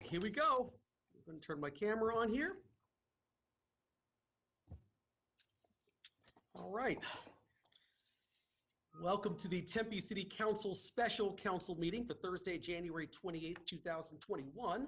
here we go. I'm going to turn my camera on here. All right. Welcome to the Tempe City Council Special Council Meeting for Thursday, January 28th, 2021.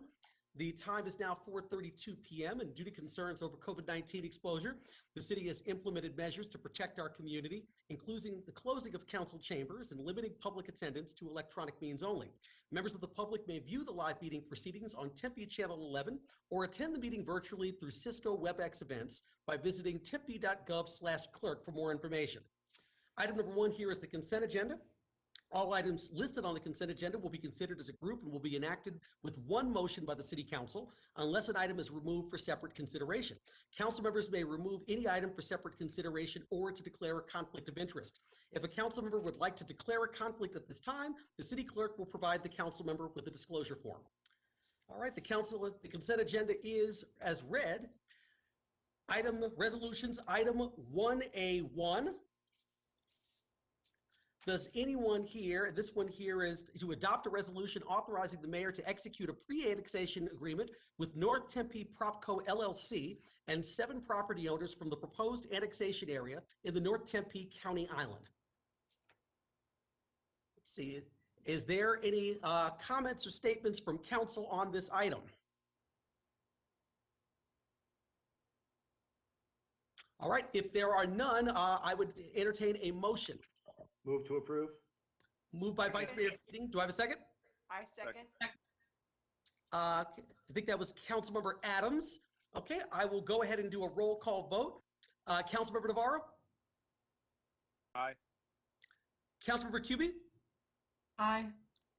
The time is now 4:32 p.m. and due to concerns over COVID-19 exposure, the city has implemented measures to protect our community, including the closing of council chambers and limiting public attendance to electronic means only. Members of the public may view the live meeting proceedings on Tempe Channel 11 or attend the meeting virtually through Cisco WebEx events by visiting tempe.gov/clerk for more information. Item number 1 here is the consent agenda. All items listed on the consent agenda will be considered as a group and will be enacted with one motion by the City Council unless an item is removed for separate consideration. Council members may remove any item for separate consideration or to declare a conflict of interest. If a council member would like to declare a conflict at this time, the City Clerk will provide the council member with a disclosure form. All right, the consent agenda is as read. Resolutions, item 1A1. Does anyone here, this one here is to adopt a resolution authorizing the mayor to execute a pre-annexation agreement with North Tempe Propco LLC and 7 property owners from the proposed annexation area in the North Tempe County Island. Let's see, is there any comments or statements from council on this item? All right, if there are none, I would entertain a motion. Move to approve. Moved by Vice Mayor Keating. Do I have a second? I second. I think that was Councilmember Adams. Okay, I will go ahead and do a roll call vote. Councilmember Navarro? Aye. Councilmember Cubie? Aye.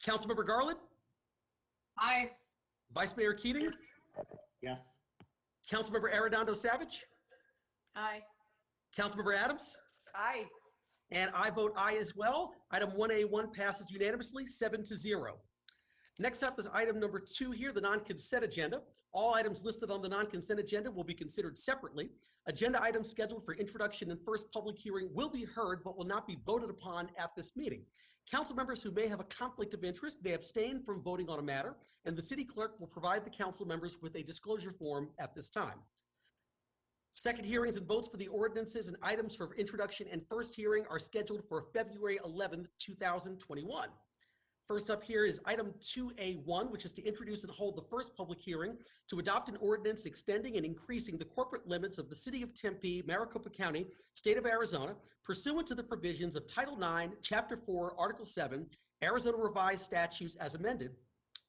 Councilmember Garland? Aye. Vice Mayor Keating? Yes. Councilmember Arredondo Savage? Aye. Councilmember Adams? Aye. And I vote aye as well. Item 1A1 passes unanimously, 7-0. Next up is item number 2 here, the non-consent agenda. All items listed on the non-consent agenda will be considered separately. Agenda items scheduled for introduction and first public hearing will be heard but will not be voted upon at this meeting. Council members who may have a conflict of interest may abstain from voting on a matter, and the city clerk will provide the council members with a disclosure form at this time. Second hearings and votes for the ordinances and items for introduction and first hearing are scheduled for February 11th, 2021. First up here is item 2A1, which is to introduce and hold the first public hearing to adopt an ordinance extending and increasing the corporate limits of the city of Tempe, Maricopa County, state of Arizona, pursuant to the provisions of Title 9, Chapter 4, Article 7, Arizona Revised Statutes as amended,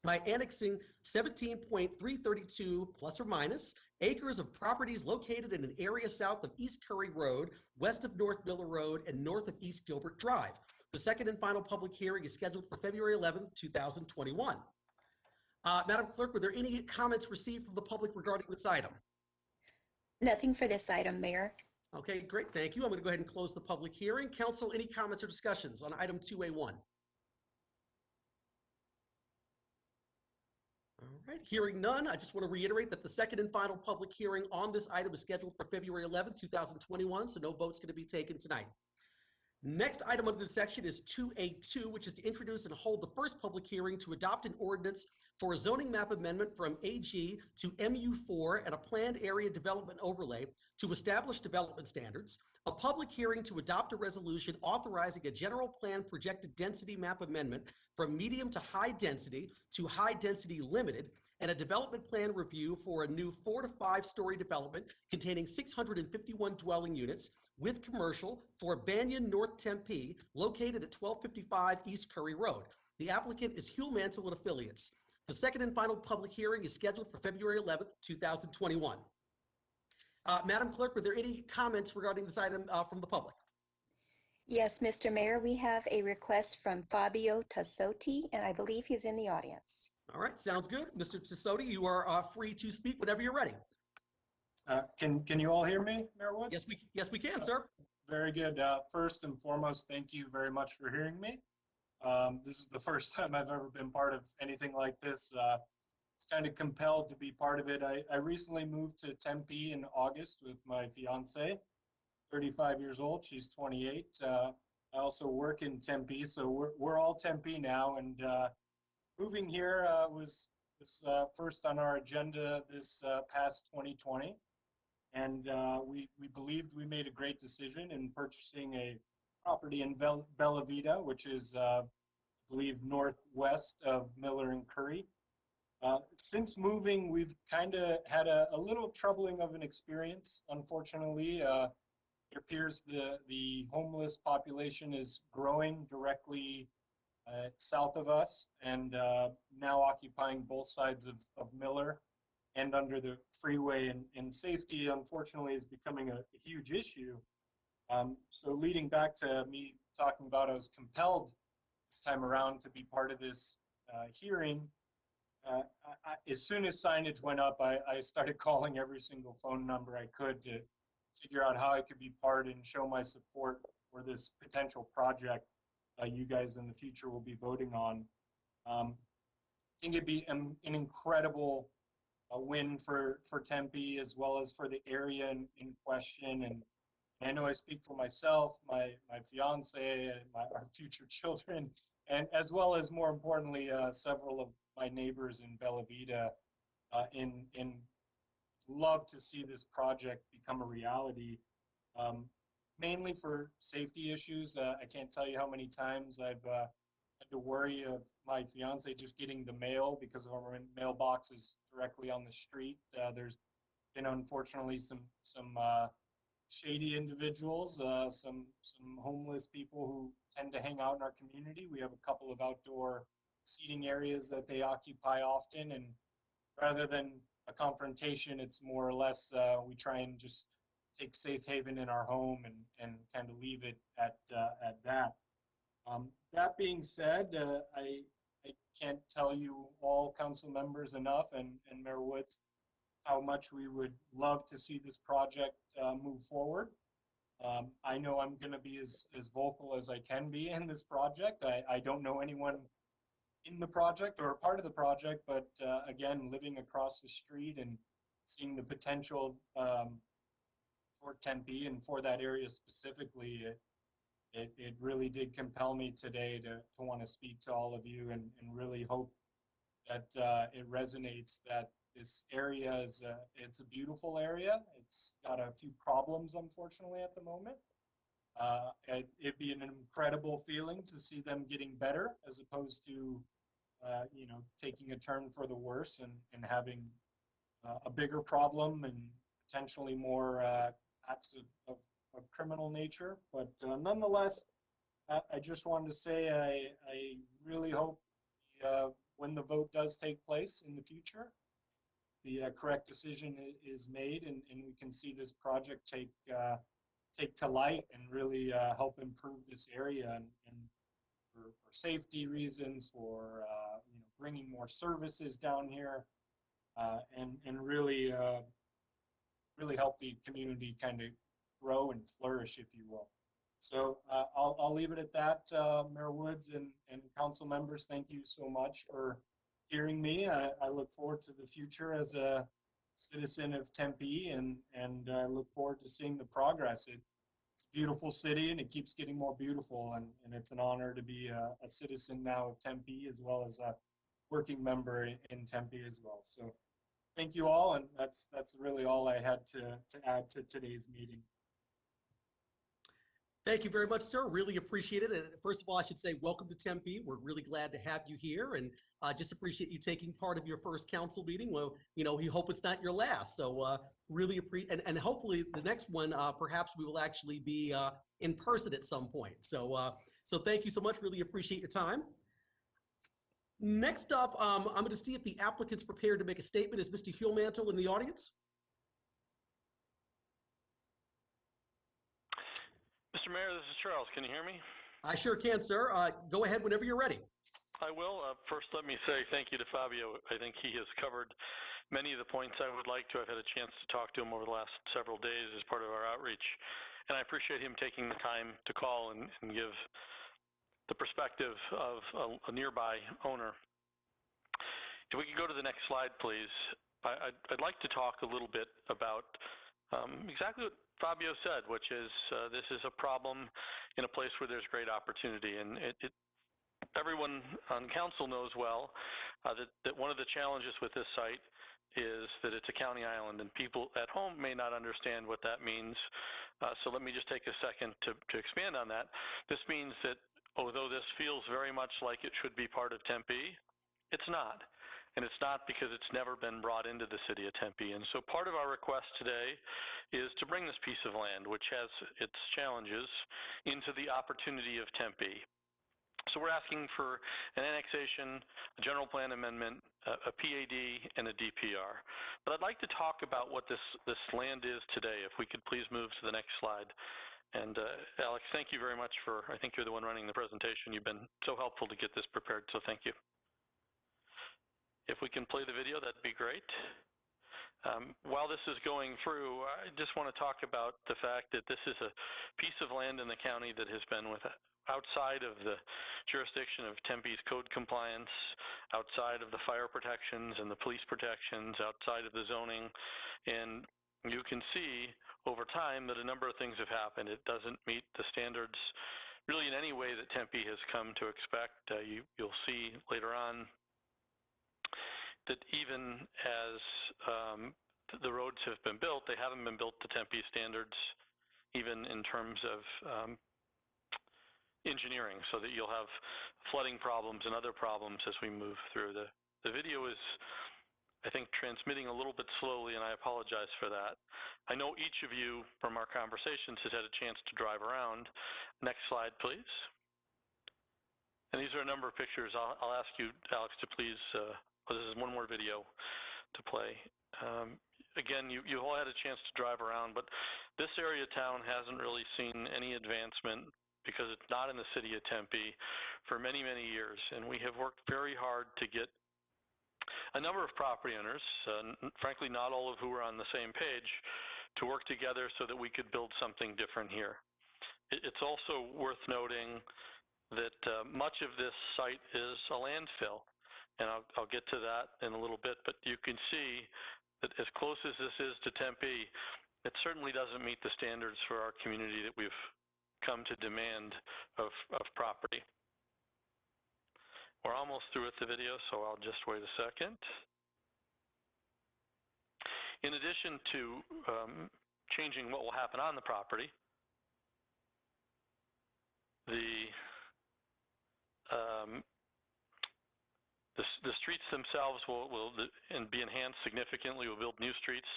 by annexing 17.332 plus or minus acres of properties located in an area south of East Curry Road, west of North Miller Road, and north of East Gilbert Drive. The second and final public hearing is scheduled for February 11th, 2021. Madam Clerk, were there any comments received from the public regarding this item? Nothing for this item, Mayor. Okay, great, thank you. I'm going to go ahead and close the public hearing. Council, any comments or discussions on item 2A1? All right, hearing none, I just want to reiterate that the second and final public hearing on this item is scheduled for February 11th, 2021, so no vote's going to be taken tonight. Next item under this section is 2A2, which is to introduce and hold the first public hearing to adopt an ordinance for a zoning map amendment from AG to MU4 and a planned area development overlay to establish development standards, a public hearing to adopt a resolution authorizing a general plan projected density map amendment from medium to high density limited, and a development plan review for a new 4 to 5 story development containing 651 dwelling units with commercial for Banyan North Tempe, located at 1255 East Curry Road. The applicant is Hugh Mantle and Affiliates. The second and final public hearing is scheduled for February 11th, 2021. Madam Clerk, were there any comments regarding this item from the public? Yes, Mr. Mayor, we have a request from Fabio Tassotti, and I believe he's in the audience. All right, sounds good. Mr. Tassotti, you are free to speak whenever you're ready. Can you all hear me, Mayor Woods? Yes, we can, sir. Very good. First and foremost, thank you very much for hearing me. This is the first time I've ever been part of anything like this. It's kind of compelled to be part of it. I recently moved to Tempe in August with my fiance, 35 years old. She's 28. I also work in Tempe, so we're all Tempe now. And moving here was was first on our agenda this past 2020. And we believed we made a great decision in purchasing a property in Bella Vita, which is, I believe, northwest of Miller and Curry. Since moving, we've kind of had a little troubling of an experience. Unfortunately, it appears the homeless population is growing directly south of us and now occupying both sides of Miller and under the freeway, and safety, unfortunately, is becoming a huge issue. So leading back to me talking about I was compelled this time around to be part of this hearing, as soon as signage went up, I started calling every single phone number I could to figure out how I could be part and show my support for this potential project you guys in the future will be voting on. I think it'd be an incredible win for Tempe as well as for the area in question. And I know I speak for myself, my fiance, and our future children, and as well as, more importantly, several of my neighbors in Bella Vita, in love to see this project become a reality, mainly for safety issues. I can't tell you how many times I've had to worry of my fiance just getting the mail because our mailbox is directly on the street. There's been, unfortunately, some shady individuals, some homeless people who tend to hang out in our community. We have a couple of outdoor seating areas that they occupy often, and rather than a confrontation, it's more or less we try and just take safe haven in our home and kind of leave it at that. That being said, I can't tell you all council members enough, and Mayor Woods, how much we would love to see this project move forward. I know I'm going to be as vocal as I can be in this project. I don't know anyone in the project or a part of the project, but again, living across the street and seeing the potential for Tempe and for that area specifically, it really did compel me today to want to speak to all of you and really hope that it resonates that this area is it's a beautiful area. It's got a few problems, unfortunately, at the moment. It'd be an incredible feeling to see them getting better as opposed to taking a turn for the worse and having a bigger problem and potentially more acts of criminal nature. But nonetheless, I just wanted to say I really hope when the vote does take place in the future, the correct decision is made and we can see this project take to light and really help improve this area and for safety reasons, for bringing more services down here, and really help the community kind of grow and flourish, if you will. So I'll leave it at that. Mayor Woods and council members, thank you so much for hearing me. I look forward to the future as a citizen of Tempe, and I look forward to seeing the progress. It's a beautiful city, and it keeps getting more beautiful, and it's an honor to be a citizen now of Tempe as well as a working member in Tempe as well. So thank you all, and that's really all I had to add to today's meeting. Thank you very much, sir. Really appreciate it. And first of all, I should say welcome to Tempe. We're really glad to have you here, and just appreciate you taking part of your first council meeting. Well, we hope it's not your last. So really appreciate, and hopefully the next one, perhaps we will actually be in person at some point. So so thank you so much. Really appreciate your time. Next up, I'm going to see if the applicant's prepared to make a statement. Is Mr. Huelmantel in the audience? Mr. Mayor, this is Charles. Can you hear me? I sure can, sir. Go ahead whenever you're ready. I will. First, let me say thank you to Fabio. I think he has covered many of the points I would like to. I've had a chance to talk to him over the last several days as part of our outreach, and I appreciate him taking the time to call and give the perspective of a nearby owner. If we could go to the next slide, please. I'd like to talk a little bit about exactly what Fabio said, which is this is a problem in a place where there's great opportunity, and everyone on council knows well that one of the challenges with this site is that it's a county island, and people at home may not understand what that means. So let me just take a second to expand on that. This means that although this feels very much like it should be part of Tempe, it's not. And it's not because it's never been brought into the city of Tempe. And so part of our request today is to bring this piece of land, which has its challenges, into the opportunity of Tempe. So we're asking for an annexation, a general plan amendment, a PAD, and a DPR. But I'd like to talk about what this land is today. If we could please move to the next slide. And Alex, thank you very much for, I think you're the one running the presentation. You've been so helpful to get this prepared, so thank you. If we can play the video, that'd be great. While this is going through, I just want to talk about the fact that this is a piece of land in the county that has been outside of the jurisdiction of Tempe's code compliance, outside of the fire protections and the police protections, outside of the zoning. And you can see over time that a number of things have happened. It doesn't meet the standards really in any way that Tempe has come to expect. You'll see later on that even as the roads have been built, they haven't been built to Tempe standards, even in terms of engineering, so that you'll have flooding problems and other problems as we move through. The video is, I think, transmitting a little bit slowly, and I apologize for that. I know each of you from our conversations has had a chance to drive around. Next slide, please. And these are a number of pictures. I'll ask you, Alex, to please, this is one more video to play. Again, you all had a chance to drive around, but this area of town hasn't really seen any advancement because it's not in the city of Tempe for many, many years. And we have worked very hard to get a number of property owners, frankly, not all of who are on the same page, to work together so that we could build something different here. It's also worth noting that much of this site is a landfill. And I'll get to that in a little bit, but you can see that as close as this is to Tempe, it certainly doesn't meet the standards for our community that we've come to demand of property. We're almost through with the video, so I'll just wait a second. In addition to changing what will happen on the property, the streets themselves will be enhanced significantly. We'll build new streets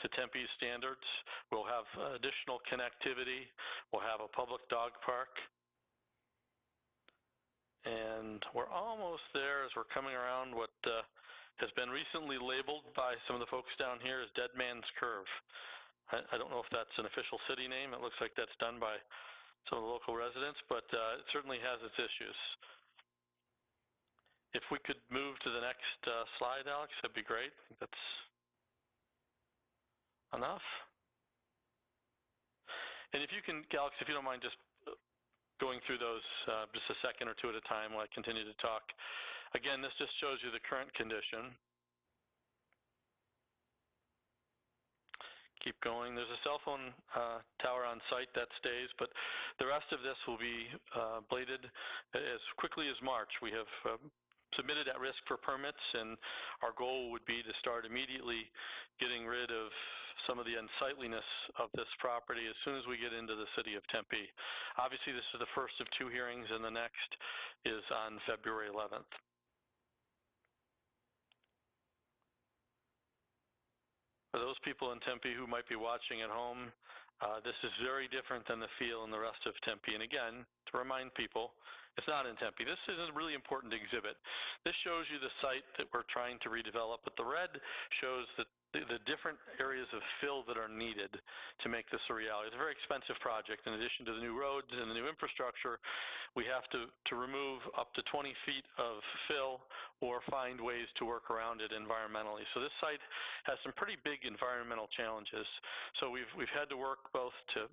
to Tempe's standards. We'll have additional connectivity. We'll have a public dog park. And we're almost there as we're coming around what has been recently labeled by some of the folks down here as Dead Man's Curve. I don't know if that's an official city name. It looks like that's done by some of the local residents, but it certainly has its issues. If we could move to the next slide, Alex, that'd be great. I think that's enough. And if you can, Alex, if you don't mind just going through those just a second or two at a time while I continue to talk. Again, this just shows you the current condition. Keep going. There's a cell phone tower on site that stays, but the rest of this will be bladed as quickly as March. We have submitted at risk for permits, and our goal would be to start immediately getting rid of some of the unsightliness of this property as soon as we get into the city of Tempe. Obviously, this is the first of two hearings, and the next is on February 11th. For those people in Tempe who might be watching at home, this is very different than the feel in the rest of Tempe. And again, to remind people, it's not in Tempe. This is a really important exhibit. This shows you the site that we're trying to redevelop, but the red shows that the different areas of fill that are needed to make this a reality. It's a very expensive project. In addition to the new roads and the new infrastructure, we have to remove up to 20 feet of fill or find ways to work around it environmentally. So this site has some pretty big environmental challenges. So we've had to work both to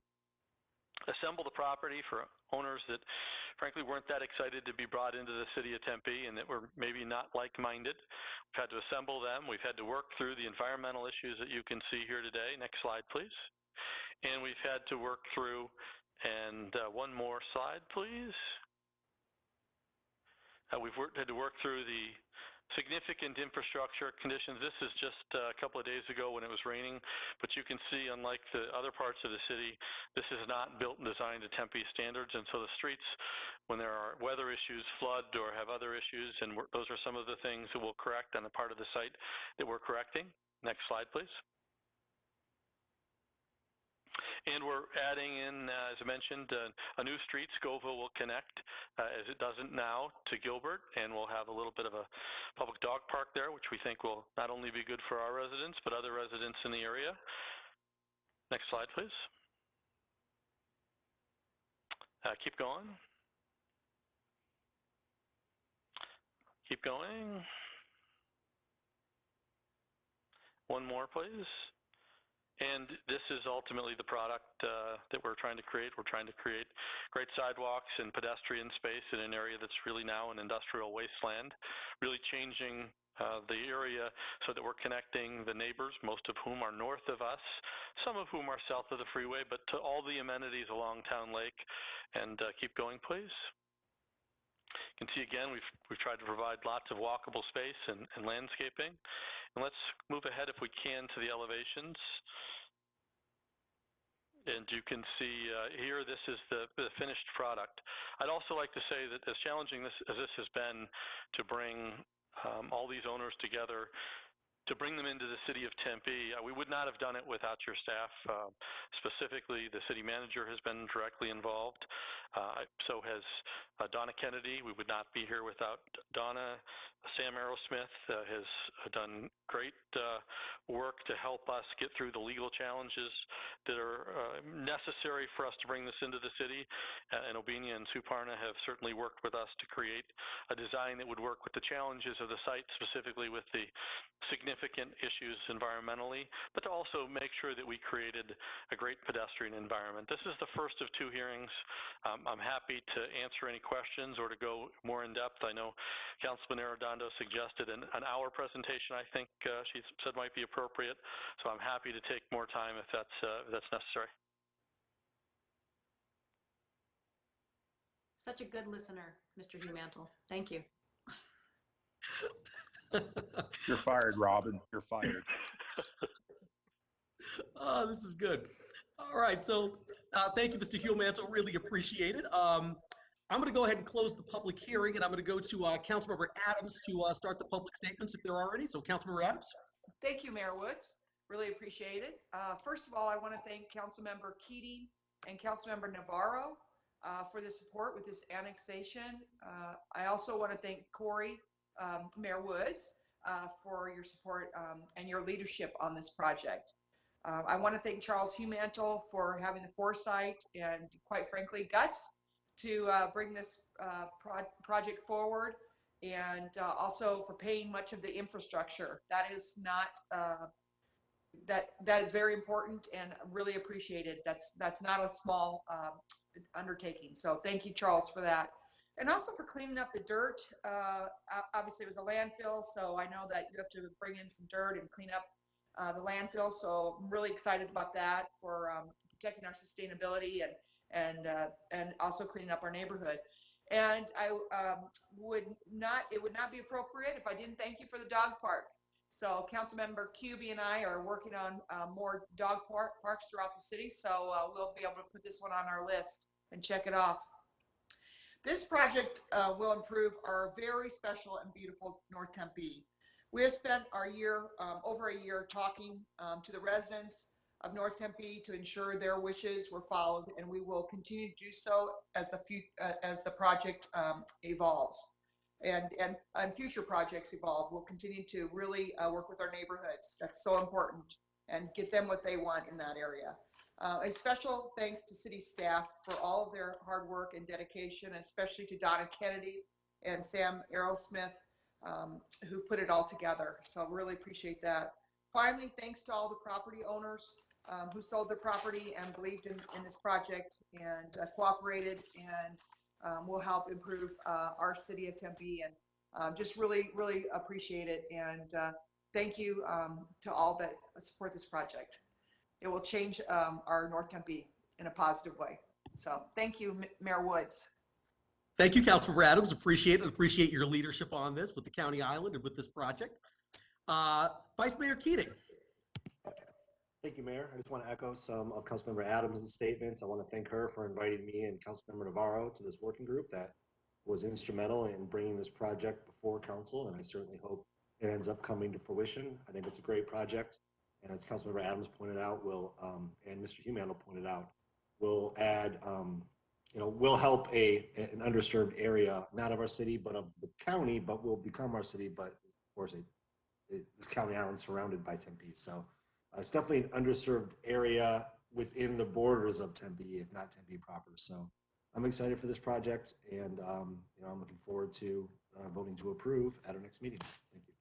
assemble the property for owners that frankly weren't that excited to be brought into the city of Tempe and that were maybe not like-minded. We've had to assemble them. We've had to work through the environmental issues that you can see here today. Next slide, please. And we've had to work through, and one more slide, please. had to work through the significant infrastructure conditions. This is just a couple of days ago when it was raining, but you can see, unlike the other parts of the city, this is not built and designed to Tempe standards, and so the streets, when there are weather issues, flood, or have other issues, and those are some of the things that we'll correct on the part of the site that we're correcting. Next slide, please. And we're adding in, as I mentioned, a new street. Scoville will connect, as it doesn't now, to Gilbert, and we'll have a little bit of a public dog park there, which we think will not only be good for our residents, but other residents in the area. Next slide, please. Keep going. Keep going. One more, please. And this is ultimately the product that we're trying to create. We're trying to create great sidewalks and pedestrian space in an area that's really now an industrial wasteland, really changing the area so that we're connecting the neighbors, most of whom are north of us, some of whom are south of the freeway, but to all the amenities along Town Lake. And keep going, please. You can see again, we've tried to provide lots of walkable space and landscaping. And let's move ahead, if we can, to the elevations. And you can see here, this is the finished product. I'd also like to say that as challenging as this has been to bring all these owners together, to bring them into the city of Tempe, we would not have done it without your staff. Specifically, the city manager has been directly involved. So has Donna Kennedy. We would not be here without Donna. Sam Aerosmith has done great work to help us get through the legal challenges that are necessary for us to bring this into the city. And Obinia and Suparna have certainly worked with us to create a design that would work with the challenges of the site, specifically with the significant issues environmentally, but to also make sure that we created a great pedestrian environment. This is the first of two hearings. I'm happy to answer any questions or to go more in depth. I know Councilman Arredondo suggested an hour presentation, I think she said might be appropriate. So I'm happy to take more time if that's necessary. Such a good listener, Mr. Humantle. Thank you. You're fired, Robin. You're fired. Oh, this is good. All right, so thank you, Mr. Humantle. Really appreciate it. I'm going to go ahead and close the public hearing, and I'm going to go to Councilmember Adams to start the public statements if there are any. So, Councilmember Adams. Thank you, Mayor Woods. Really appreciate it. First of all, I want to thank Councilmember Keating and Councilmember Navarro for the support with this annexation. I also want to thank Corey, Mayor Woods, for your support and your leadership on this project. I want to thank Charles Humantle for having the foresight and, quite frankly, guts to bring this project forward, and also for paying much of the infrastructure. That is not that is very important and really appreciated. That's not a small undertaking. So thank you, Charles, for that. And also for cleaning up the dirt. Obviously, it was a landfill, so I know that you have to bring in some dirt and clean up the landfill. So I'm really excited about that for protecting our sustainability and also cleaning up our neighborhood. And it would not be appropriate if I didn't thank you for the dog park. So Councilmember Cubey and I are working on more dog parks throughout the city. So we'll be able to put this one on our list and check it off. This project will improve our very special and beautiful North Tempe. We have spent our year, over a year, talking to the residents of North Tempe to ensure their wishes were followed, and we will continue to do so as the project evolves and future projects evolve. We'll continue to really work with our neighborhoods. That's so important, and get them what they want in that area. A special thanks to city staff for all of their hard work and dedication, especially to Donna Kennedy and Sam Aerosmith, who put it all together. So really appreciate that. Finally, thanks to all the property owners who sold their property and believed in this project and cooperated and will help improve our city of Tempe, and just really appreciate it. And thank you to all that support this project. It will change our North Tempe in a positive way. So thank you, Mayor Woods. Thank you, Councilmember Adams. Appreciate your leadership on this with the County Island and with this project. Vice Mayor Keating. Thank you, Mayor. I just want to echo some of Councilmember Adams' statements. I want to thank her for inviting me and Councilmember Navarro to this working group that was instrumental in bringing this project before council, and I certainly hope it ends up coming to fruition. I think it's a great project, and as Councilmember Adams pointed out, and Mr. Humantle pointed out, will add, will help an underserved area, not of our city, but of the county, but will become our city. But of course, this county island surrounded by Tempe, so it's definitely an underserved area within the borders of Tempe, if not Tempe proper. So I'm excited for this project, and I'm looking forward to voting to approve at our next meeting. Thank you.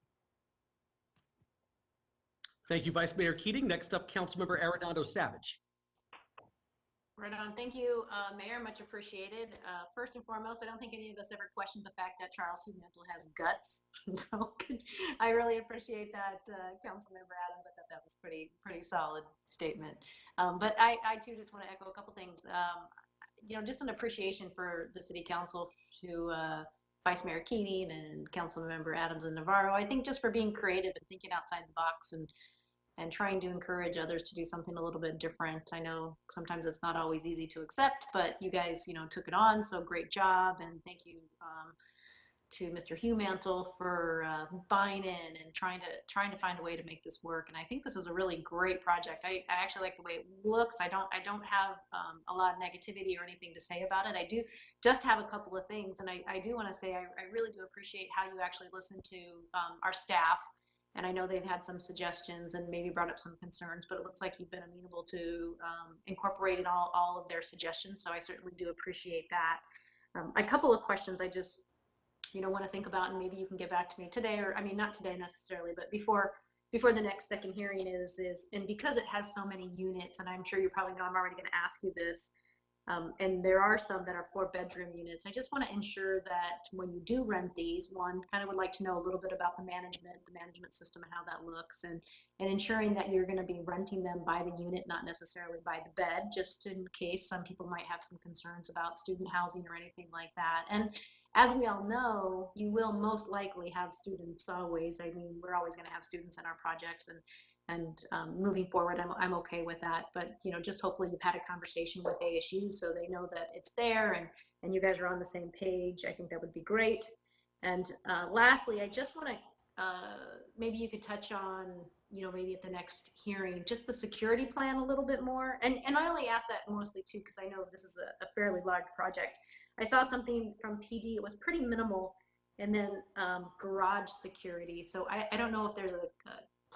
Thank you, Vice Mayor Keating. Next up, Councilmember Arredondo Savage. Right on. Thank you, Mayor. Much appreciated. First and foremost, I don't think any of us ever questioned the fact that Charles Humantle has guts. So I really appreciate that, Councilmember Adams. I thought that was pretty solid statement. But I too just want to echo a couple things. Just an appreciation for the City Council to Vice Mayor Keating and Councilmember Adams and Navarro. I think just for being creative and thinking outside the box and trying to encourage others to do something a little bit different. I know sometimes it's not always easy to accept, but you guys, took it on. So great job. And thank you to Mr. Humantle for buying in and trying to find a way to make this work. And I think this is a really great project. I actually like the way it looks. I don't have a lot of negativity or anything to say about it. I do just have a couple of things. And I do want to say, I really do appreciate how you actually listen to our staff. And I know they've had some suggestions and maybe brought up some concerns, but it looks like you've been amenable to incorporating all of their suggestions. So I certainly do appreciate that. A couple of questions I just, want to think about, and maybe you can get back to me today, or I mean, not today necessarily, but before the next second hearing is, and because it has so many units, and I'm sure you probably know I'm already going to ask you this, and there are some that are 4-bedroom units. I just want to ensure that when you do rent these, one, kind of would like to know a little bit about the management system and how that looks, and ensuring that you're going to be renting them by the unit, not necessarily by the bed, just in case some people might have some concerns about student housing or anything like that. And as we all know, you will most likely have students always. I mean, we're always going to have students in our projects, and moving forward, I'm okay with that. But just hopefully you've had a conversation with ASU so they know that it's there and you guys are on the same page. I think that would be great. And lastly, I just want to maybe you could touch on maybe at the next hearing just the security plan a little bit more. And I only ask that mostly too because I know this is a fairly large project. I saw something from PD. It was pretty minimal, and then garage security. So I don't know if there's a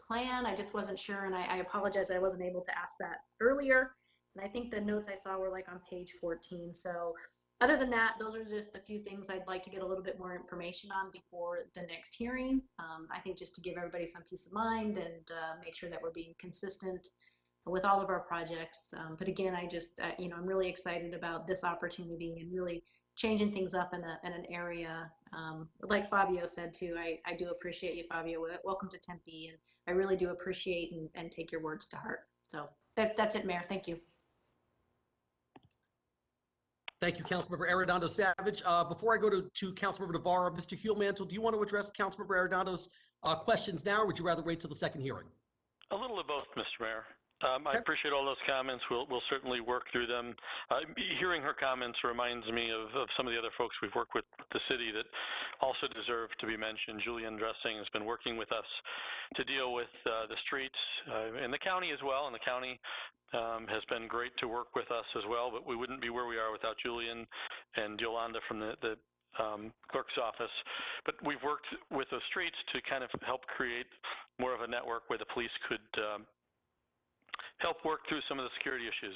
plan. I just wasn't sure, and I apologize I wasn't able to ask that earlier. And I think the notes I saw were like on page 14. So other than that, those are just a few things I'd like to get a little bit more information on before the next hearing. I think just to give everybody some peace of mind and make sure that we're being consistent with all of our projects. But again, I just, I'm really excited about this opportunity and really changing things up in an area. Like Fabio said too, I do appreciate you, Fabio. Welcome to Tempe, and I really do appreciate and take your words to heart. So that's it, Mayor. Thank you. Thank you, Councilmember Arredondo Savage. Before I go to Councilmember Navarro, Mr. Humantle, do you want to address Councilmember Arredondo's questions now, or would you rather wait till the second hearing? A little of both, Mr. Mayor. I appreciate all those comments. We'll certainly work through them. Hearing her comments reminds me of some of the other folks we've worked with at the city that also deserve to be mentioned. Julian Dressing has been working with us to deal with the streets in the county as well, and the county has been great to work with us as well, but we wouldn't be where we are without Julian and Yolanda from the clerk's office. But we've worked with the streets to kind of help create more of a network where the police could help work through some of the security issues.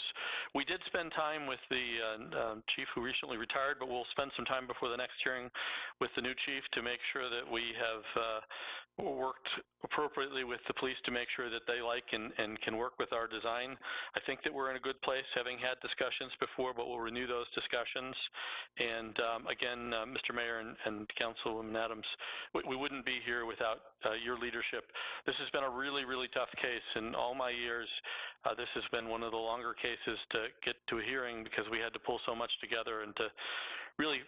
We did spend time with the chief who recently retired, but we'll spend some time before the next hearing with the new chief to make sure that we have worked appropriately with the police to make sure that they like and can work with our design. I think that we're in a good place, having had discussions before, but we'll renew those discussions. And again, Mr. Mayor and Councilwoman Adams, we wouldn't be here without your leadership. This has been a really, really tough case. In all my years, this has been one of the longer cases to get to a hearing because we had to pull so much together and to really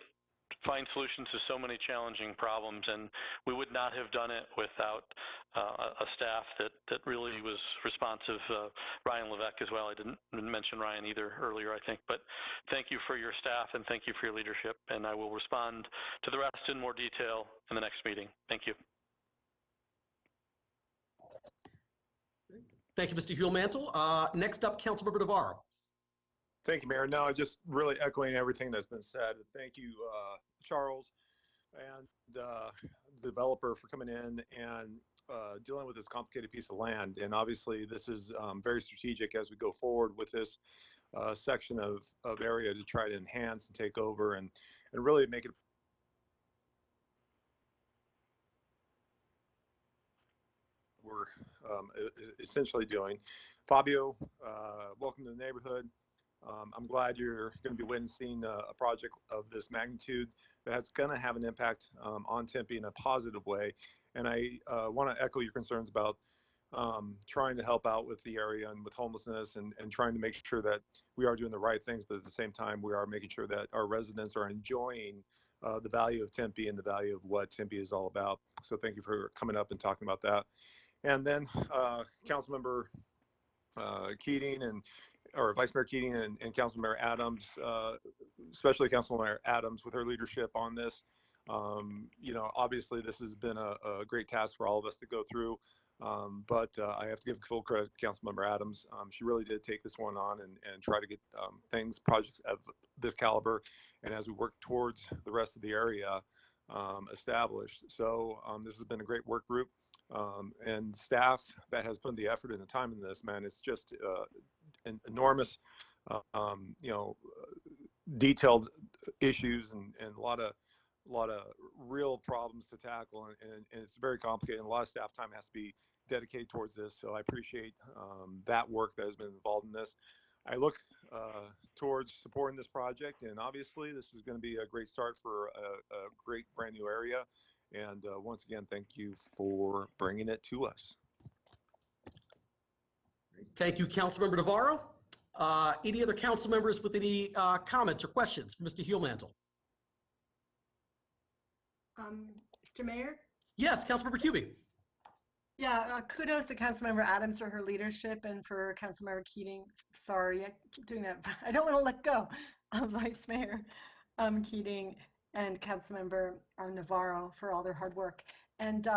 find solutions to so many challenging problems, and we would not have done it without a staff that really was responsive. Ryan Levesque as well. I didn't mention Ryan either earlier, I think, but thank you for your staff and thank you for your leadership, and I will respond to the rest in more detail in the next meeting. Thank you. Thank you, Mr. Huel-Mantel. Next up, Councilmember Navarro. Thank you, Mayor. No, just really echoing everything that's been said. Thank you, Charles, and the developer for coming in and dealing with this complicated piece of land. And obviously, this is very strategic as we go forward with this section of area to try to enhance and take over and really make it we're essentially doing. Fabio, welcome to the neighborhood. I'm glad you're going to be witnessing a project of this magnitude that's going to have an impact on Tempe in a positive way. And I want to echo your concerns about trying to help out with the area and with homelessness and trying to make sure that we are doing the right things, but at the same time, we are making sure that our residents are enjoying the value of Tempe and the value of what Tempe is all about. So thank you for coming up and talking about that. And then Councilmember Keating or Vice Mayor Keating and Councilmember Adams, especially Councilmember Adams with her leadership on this. You know, obviously this has been a great task for all of us to go through, but I have to give full credit to Councilmember Adams. She really did take this one on and try to get projects of this caliber, and as we work towards the rest of the area established. So this has been a great work group, and staff that has put the effort and the time in this, man, it's just an enormous, you know, detailed issues and a lot of real problems to tackle, and it's very complicated, and a lot of staff time has to be dedicated towards this. So I appreciate that work that has been involved in this. I look towards supporting this project, and obviously this is going to be a great start for a great brand new area. And once again, thank you for bringing it to us. Thank you, Councilmember Navarro. Any other council members with any comments or questions for Mr. Huel-Mantel? Mr. Mayor? Yes, Councilmember Cubie. Yeah, kudos to Councilmember Adams for her leadership and for Councilmember Keating. Sorry, I keep doing that. I don't want to let go of Vice Mayor Keating and Councilmember Navarro for all their hard work. And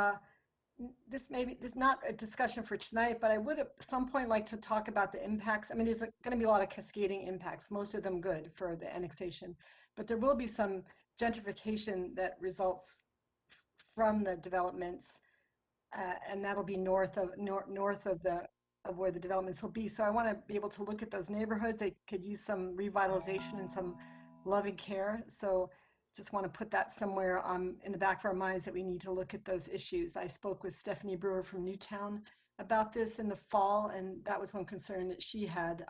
this is not a discussion for tonight, but I would at some point like to talk about the impacts. I mean, there's going to be a lot of cascading impacts, most of them good for the annexation, but there will be some gentrification that results from the developments, and that'll be north of where the developments will be. So I want to be able to look at those neighborhoods. They could use some revitalization and some loving care. So just want to put that somewhere in the back of our minds that we need to look at those issues. I spoke with Stephanie Brewer from Newtown about this in the fall, and that was one concern that she had,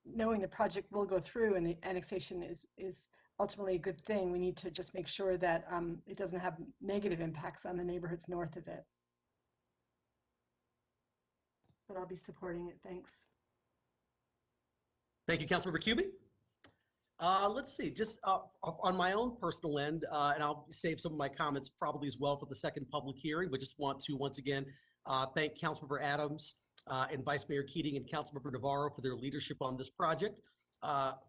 knowing the project will go through and the annexation is ultimately a good thing. We need to just make sure that it doesn't have negative impacts on the neighborhoods north of it. But I'll be supporting it. Thanks. Thank you, Councilmember Cubie. Let's see, just on my own personal end, and I'll save some of my comments probably as well for the second public hearing, but just want to once again thank Councilmember Adams and Vice Mayor Keating and Councilmember Navarro for their leadership on this project.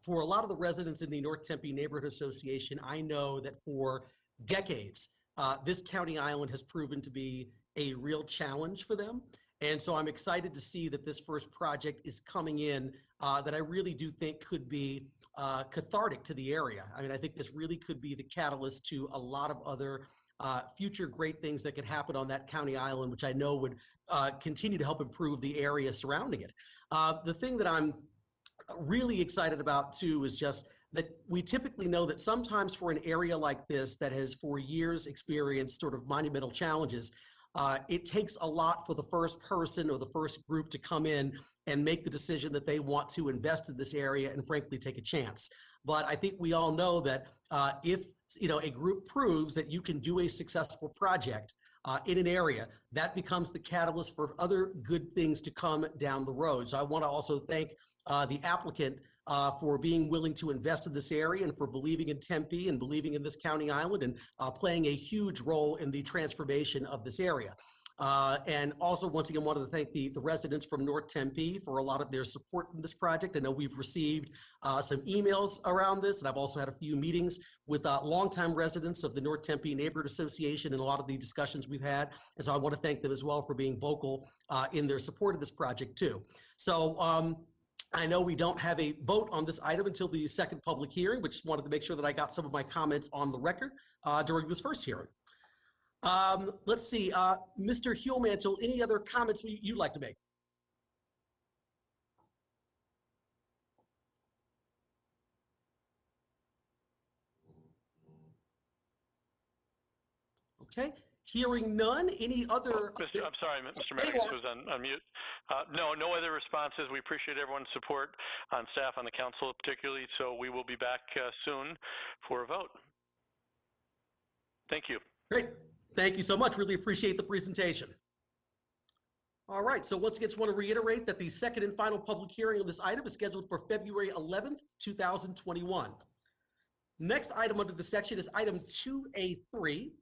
For a lot of the residents in the North Tempe Neighborhood Association, I know that for decades, this county island has proven to be a real challenge for them. And so I'm excited to see that this first project is coming in that I really do think could be cathartic to the area. I mean, I think this really could be the catalyst to a lot of other future great things that could happen on that county island, which I know would continue to help improve the area surrounding it. The thing that I'm really excited about too is just that we typically know that sometimes for an area like this that has for years experienced sort of monumental challenges, it takes a lot for the first person or the first group to come in and make the decision that they want to invest in this area and frankly take a chance. But I think we all know that if a group proves that you can do a successful project, in an area, that becomes the catalyst for other good things to come down the road. So I want to also thank the applicant for being willing to invest in this area and for believing in Tempe and believing in this county island and playing a huge role in the transformation of this area. And also, once again, wanted to thank the residents from North Tempe for a lot of their support in this project. I know we've received some emails around this, and I've also had a few meetings with longtime residents of the North Tempe Neighborhood Association and a lot of the discussions we've had. And so I want to thank them as well for being vocal in their support of this project too. So I know we don't have a vote on this item until the second public hearing, but just wanted to make sure that I got some of my comments on the record during this first hearing. Let's see, Mr. Hulemantel, any other comments you'd like to make? Okay, hearing none, any other? I'm sorry, Mr. Mayor, this was on mute. No other responses. We appreciate everyone's support on staff, on the council particularly, so we will be back soon for a vote. Thank you. Great. Thank you so much. Really appreciate the presentation. All right, so once again, just want to reiterate that the second and final public hearing on this item is scheduled for February 11th, 2021. Next item under the section is item 2A3.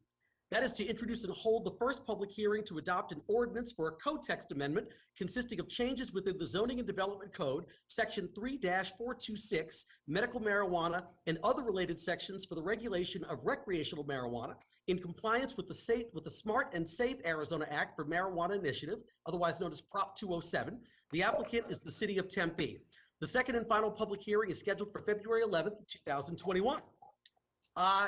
That is to introduce and hold the first public hearing to adopt an ordinance for a code text amendment consisting of changes within the Zoning and Development Code, Section 3-426, medical marijuana, and other related sections for the regulation of recreational marijuana in compliance with the Smart and Safe Arizona Act for Marijuana Initiative, otherwise known as Prop 207. The applicant is the City of Tempe. The second and final public hearing is scheduled for February 11th, 2021.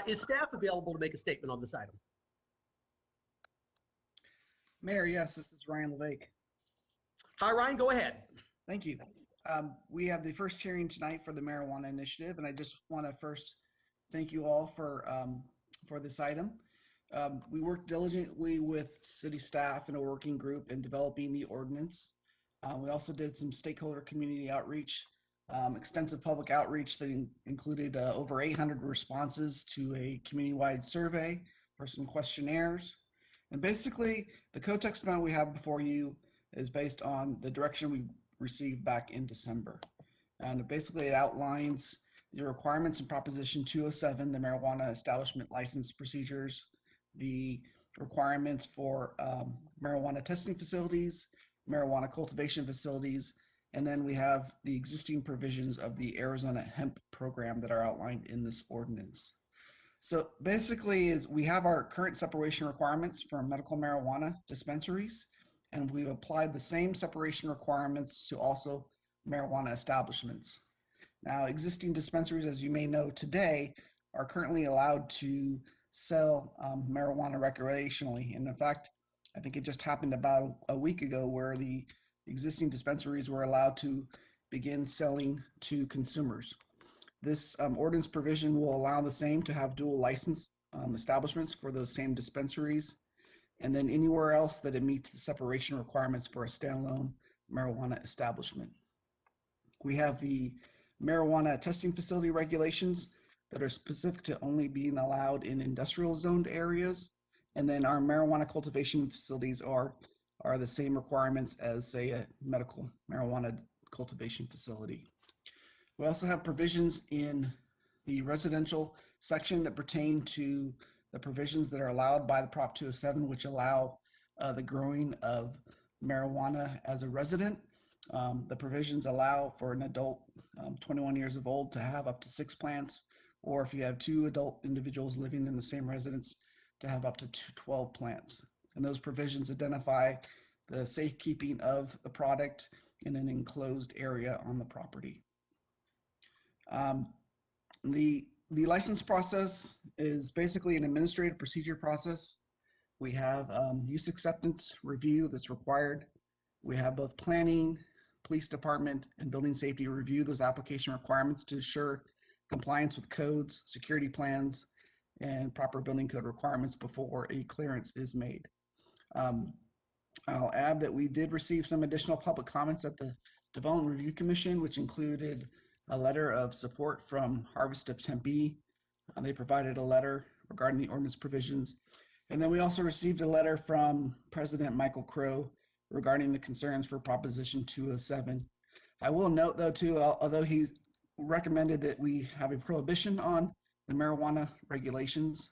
Is staff available to make a statement on this item? Mayor, yes, this is Ryan LeVake. Hi, Ryan, go ahead. Thank you. We have the first hearing tonight for the marijuana initiative, and I just want to first thank you all for this item. We worked diligently with city staff and a working group in developing the ordinance. We also did some stakeholder community outreach, extensive public outreach that included over 800 responses to a community-wide survey for some questionnaires. And basically, the code text amendment we have before you is based on the direction we received back in December. And basically, it outlines the requirements in Proposition 207, the marijuana establishment license procedures, the requirements for marijuana testing facilities, marijuana cultivation facilities, and then we have the existing provisions of the Arizona hemp program that are outlined in this ordinance. So basically, we have our current separation requirements for medical marijuana dispensaries, and we've applied the same separation requirements to also marijuana establishments. Now, existing dispensaries, as you may know today, are currently allowed to sell marijuana recreationally. And in fact, I think it just happened about a week ago where the existing dispensaries were allowed to begin selling to consumers. This ordinance provision will allow the same to have dual license establishments for those same dispensaries, and then anywhere else that it meets the separation requirements for a standalone marijuana establishment. We have the marijuana testing facility regulations that are specific to only being allowed in industrial zoned areas, and then our marijuana cultivation facilities are the same requirements as, say, a medical marijuana cultivation facility. We also have provisions in the residential section that pertain to the provisions that are allowed by the Prop 207, which allow the growing of marijuana as a resident. The provisions allow for an adult 21 years of old to have up to 6 plants, or if you have 2 adult individuals living in the same residence, to have up to 12 plants. And those provisions identify the safekeeping of the product in an enclosed area on the property. The license process is basically an administrative procedure process. We have use acceptance review that's required. We have both planning, police department, and building safety review those application requirements to ensure compliance with codes, security plans, and proper building code requirements before a clearance is made. I'll add that we did receive some additional public comments at the Development Review Commission, which included a letter of support from Harvest of Tempe. They provided a letter regarding the ordinance provisions, And then we also received a letter from President Michael Crow regarding the concerns for Proposition 207. I will note, though, too, although he recommended that we have a prohibition on the marijuana regulations,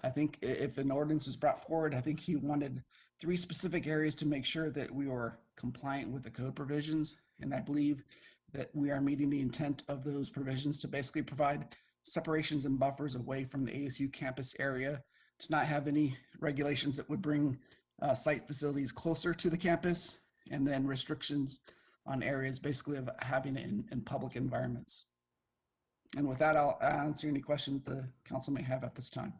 I think if an ordinance is brought forward, I think he wanted 3 specific areas to make sure that we were compliant with the code provisions. And I believe that we are meeting the intent of those provisions to basically provide separations and buffers away from the ASU campus area, to not have any regulations that would bring site facilities closer to the campus, and then restrictions on areas basically of having it in public environments. And with that, I'll answer any questions the council may have at this time.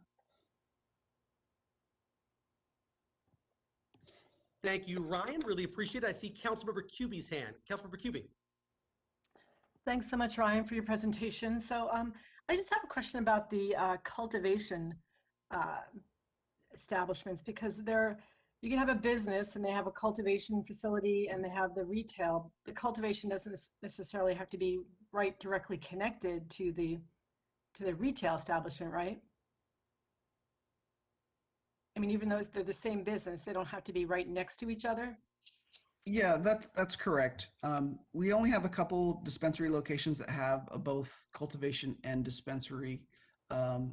Thank you, Ryan. Really appreciate it. I see Councilmember Cuby's hand. Councilmember Cuby. Thanks so much, Ryan, for your presentation. So I just have a question about the cultivation establishments, because you can have a business and they have a cultivation facility and they have the retail. The cultivation doesn't necessarily have to be right directly connected to the retail establishment, right? I mean, even though they're the same business, they don't have to be right next to each other. Yeah, that's correct. We only have a couple dispensary locations that have both cultivation and dispensary.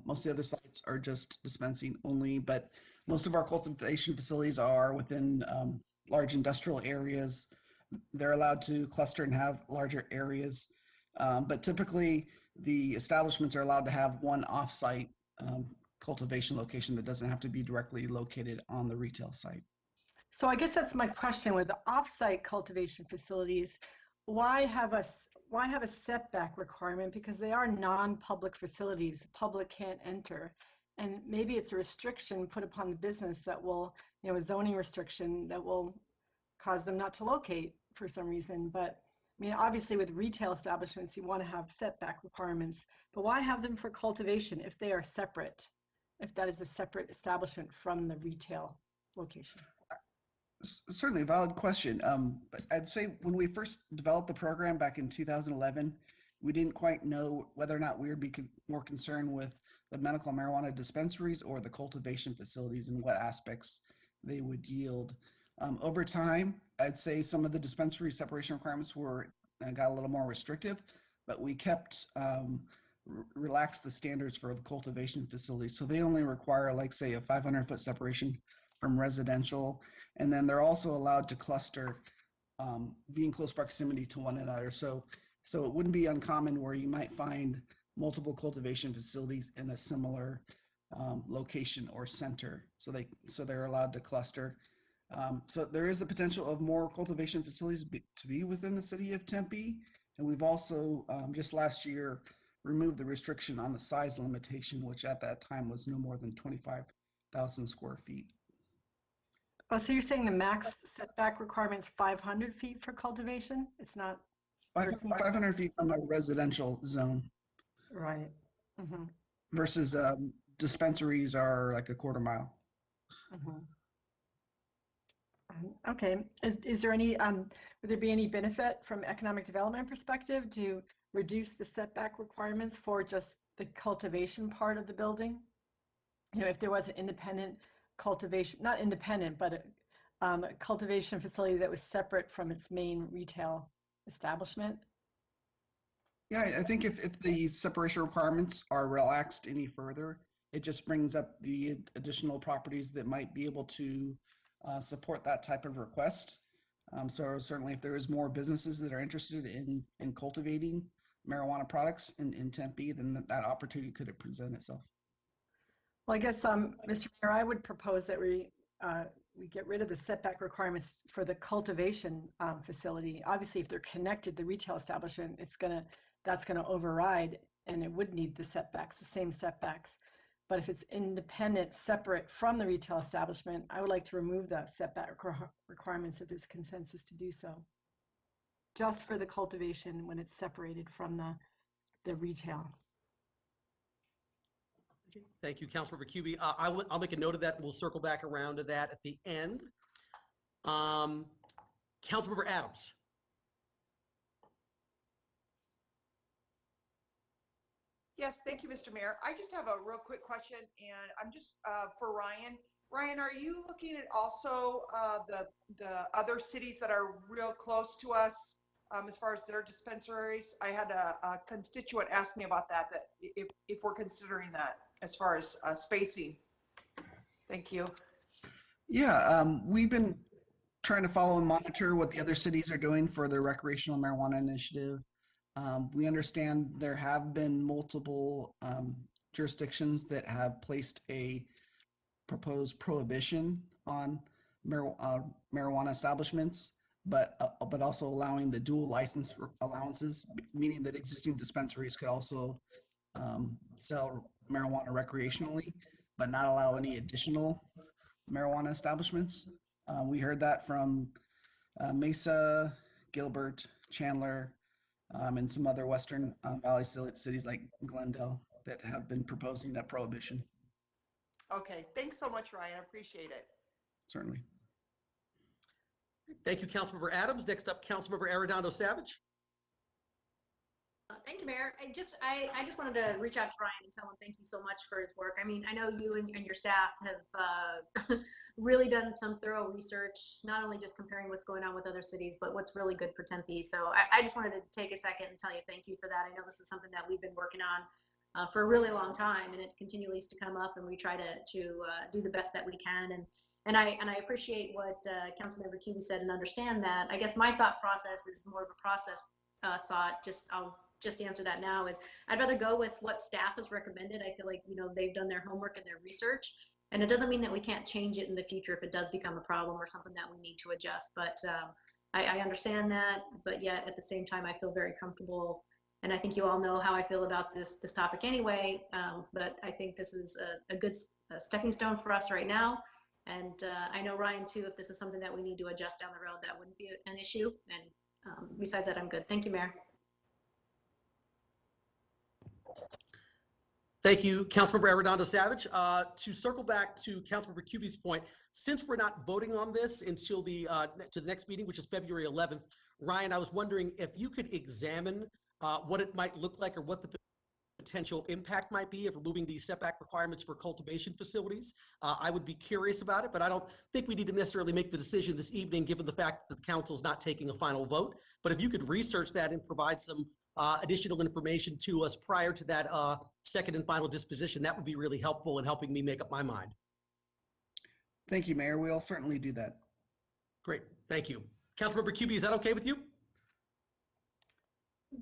Most of the other sites are just dispensing only, but most of our cultivation facilities are within large industrial areas. They're allowed to cluster and have larger areas, but typically the establishments are allowed to have one off-site cultivation location that doesn't have to be directly located on the retail site. So I guess that's my question with the off-site cultivation facilities. Why have a setback requirement? Because they are non-public facilities. The public can't enter. And maybe it's a restriction put upon the business that will, a zoning restriction that will cause them not to locate for some reason. But I mean, obviously with retail establishments, you want to have setback requirements, but why have them for cultivation if they are separate, if that is a separate establishment from the retail location? Certainly a valid question. But I'd say when we first developed the program back in 2011, we didn't quite know whether or not we would be more concerned with the medical marijuana dispensaries or the cultivation facilities and what aspects they would yield. Over time, I'd say some of the dispensary separation requirements got a little more restrictive, but we kept relaxed the standards for the cultivation facilities. So they only require, like, say, a 500-foot separation from residential, and then they're also allowed to cluster, be in close proximity to one another. So it wouldn't be uncommon where you might find multiple cultivation facilities in a similar location or center. So they're allowed to cluster. So there is the potential of more cultivation facilities to be within the city of Tempe. And we've also just last year removed the restriction on the size limitation, which at that time was no more than 25,000 square feet. Oh, so you're saying the max setback requirement is 500 feet for cultivation? It's not 500 feet from a residential zone. Right. Mm-hmm. Versus dispensaries are like a quarter mile. Mm-hmm. Okay. Is there any, would there be any benefit from economic development perspective to reduce the setback requirements for just the cultivation part of the building? If there was an independent cultivation, not independent, but a cultivation facility that was separate from its main retail establishment? Yeah, I think if the separation requirements are relaxed any further, it just brings up the additional properties that might be able to support that type of request. So certainly if there is more businesses that are interested in cultivating marijuana products in Tempe, then that opportunity could present itself. Well, I guess, Mr. Mayor, I would propose that we get rid of the setback requirements for the cultivation facility. Obviously, if they're connected to the retail establishment, that's gonna override, and it would need the setbacks, the same setbacks. But if it's independent, separate from the retail establishment, I would like to remove the setback requirements if there's consensus to do so. Just for the cultivation when it's separated from the retail. Okay. Thank you, Councilmember Cuby. I'll make a note of that, and we'll circle back around to that at the end. Councilmember Adams. Yes, thank you, Mr. Mayor. I just have a real quick question, and I'm just for Ryan. Ryan, are you looking at also the other cities that are real close to us as far as their dispensaries? I had a constituent ask me about that if we're considering that as far as spacing. Thank you. Yeah, we've been trying to follow and monitor what the other cities are doing for their recreational marijuana initiative. We understand there have been multiple jurisdictions that have placed a proposed prohibition on marijuana establishments, but also allowing the dual license allowances, meaning that existing dispensaries could also sell marijuana recreationally, but not allow any additional marijuana establishments. We heard that from Mesa, Gilbert, Chandler, and some other Western Valley cities like Glendale that have been proposing that prohibition. Okay, thanks so much, Ryan. I appreciate it. Certainly. Thank you, Councilmember Adams. Next up, Councilmember Arredondo Savage. Thank you, Mayor. I just wanted to reach out to Ryan and tell him thank you so much for his work. I mean, I know you and your staff have really done some thorough research, not only just comparing what's going on with other cities, but what's really good for Tempe. So I just wanted to take a second and tell you thank you for that. I know this is something that we've been working on for a really long time, and it continues to come up, and we try to do the best that we can. And I appreciate what Councilmember Cubey said and understand that. I guess my thought process is more of a process thought. I'll just answer that now is I'd rather go with what staff has recommended. I feel like, they've done their homework and their research, and it doesn't mean that we can't change it in the future if it does become a problem or something that we need to adjust. But I understand that, but yet at the same time, I feel very comfortable. And I think you all know how I feel about this topic anyway. But I think this is a good stepping stone for us right now. And I know Ryan too, if this is something that we need to adjust down the road, that wouldn't be an issue. And besides that, I'm good. Thank you, Mayor. Thank you, Councilmember Arredondo Savage. To circle back to Councilmember Cubey's point, since we're not voting on this until to the next meeting, which is February 11th, Ryan, I was wondering if you could examine what it might look like or what the potential impact might be of removing these setback requirements for cultivation facilities. I would be curious about it, but I don't think we need to necessarily make the decision this evening, given the fact that the council is not taking a final vote. But if you could research that and provide some additional information to us prior to that second and final disposition, that would be really helpful in helping me make up my mind. Thank you, Mayor. We'll certainly do that. Great, thank you. Councilmember Cubey, is that okay with you?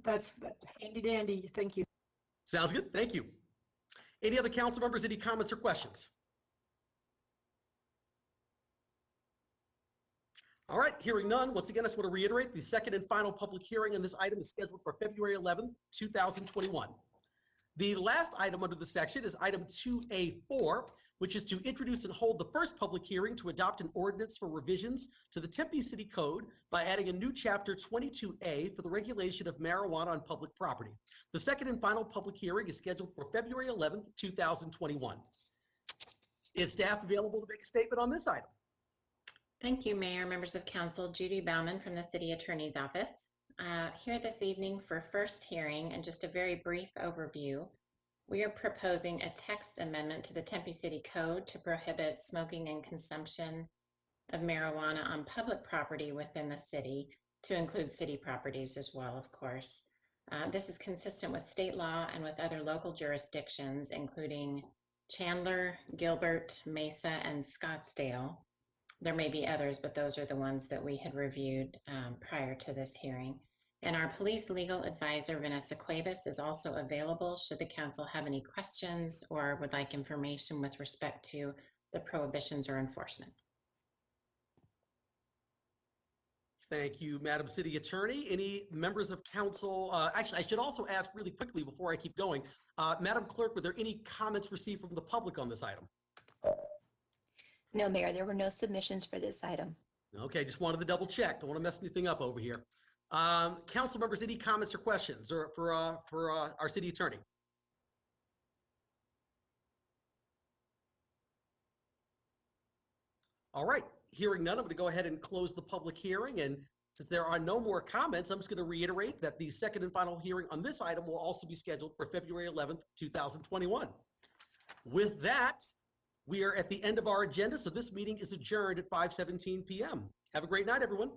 That's handy dandy. Thank you. Sounds good, thank you. Any other council members, any comments or questions? All right, hearing none, once again, I just want to reiterate the second and final public hearing on this item is scheduled for February 11th, 2021. The last item under the section is item 2A4, which is to introduce and hold the first public hearing to adopt an ordinance for revisions to the Tempe City Code by adding a new chapter 22A for the regulation of marijuana on public property. The second and final public hearing is scheduled for February 11th, 2021. Is staff available to make a statement on this item? Thank you, Mayor, members of council. Judy Bauman from the City Attorney's Office. Here this evening for first hearing and just a very brief overview. We are proposing a text amendment to the Tempe City Code to prohibit smoking and consumption of marijuana on public property within the city, to include city properties as well, of course. This is consistent with state law and with other local jurisdictions, including Chandler, Gilbert, Mesa, and Scottsdale. There may be others, but those are the ones that we had reviewed prior to this hearing. And our police legal advisor, Vanessa Cuevas, is also available should the council have any questions or would like information with respect to the prohibitions or enforcement. Thank you, Madam City Attorney. Any members of council? Actually, I should also ask really quickly before I keep going. Madam Clerk, were there any comments received from the public on this item? No, Mayor, there were no submissions for this item. Okay, just wanted to double check. Don't want to mess anything up over here. Council members, any comments or questions or for our city attorney? All right, hearing none, I'm going to go ahead and close the public hearing. And Since there are no more comments, I'm just going to reiterate that the second and final hearing on this item will also be scheduled for February 11th, 2021. With that, we are at the end of our agenda, so this meeting is adjourned at 5:17 p.m. Have a great night, everyone.